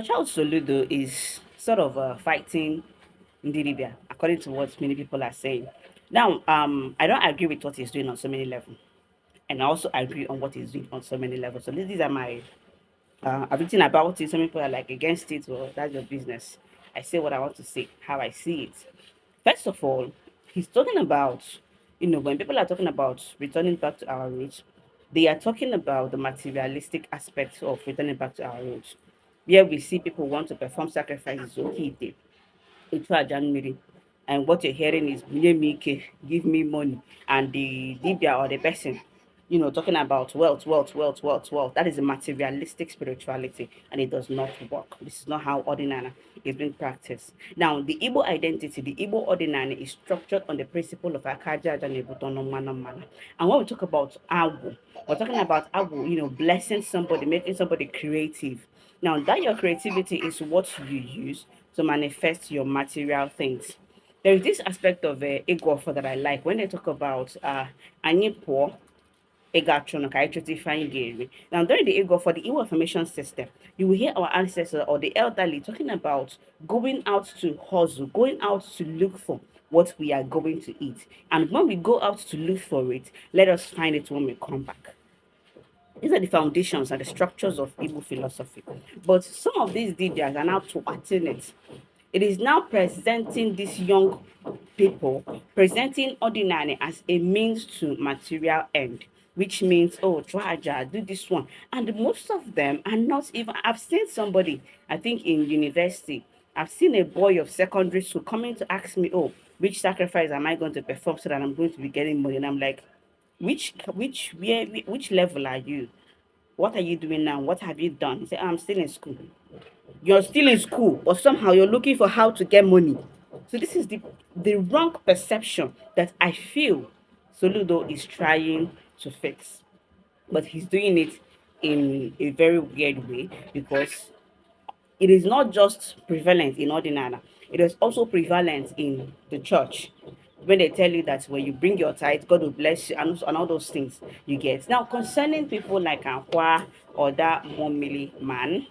Child Soludo is sort of fighting Ndidibia, according to what many people are saying. Now, I don't agree with what he's doing on so many levels, and I also agree on what he's doing on so many levels. So these are my I've written about it. Some people are like against it, or that's your business. I say what I want to say, how I see it. First of all, he's talking about, when people are talking about returning back to our roots, they are talking about the materialistic aspects of returning back to our roots, where we see people want to perform sacrifices. Okay, into a January, and what you're hearing is "Bunye mi ike, give me money," and the Dibia or the person, talking about wealth, wealth, wealth, wealth, wealth. That is a materialistic spirituality, and it does not work. This is not how ordinary is being practiced. Now, the Igbo identity, the Igbo ordinary is structured on the principle of Akaja and Ibutono Mana Mana. And when we talk about Agu, we're talking about Agu, blessing somebody, making somebody creative. Now, that your creativity is what you use to manifest your material things. There is this aspect of ego for that I like when they talk about anyị poor Egatron, now, during the ego for the Igbo information system, you will hear our ancestors or the elderly talking about going out to hustle, going out to look for what we are going to eat. And when we go out to look for it, let us find it when we come back. These are the foundations and the structures of Igbo philosophy. But some of these DJs are now twisting it. It is now presenting these young people, presenting ordinary as a means to material end, which means, oh, Traja, do this one. And most of them are not even, I've seen somebody, I think in university, I've seen a boy of secondary school coming to ask me, oh, which sacrifice am I going to perform so that I'm going to be getting money? And I'm like, which level are you? What are you doing now? What have you done? He said, I'm still in school. You're still in school, but somehow you're looking for how to get money. So this is the wrong perception that I feel Soludo is trying to fix. But he's doing it in a very weird way because it is not just prevalent in ordinary, it is also prevalent in the church. When they tell you that when you bring your tithe, God will bless you, and all those things you get. Now, concerning people like Aqua or that 1 million man,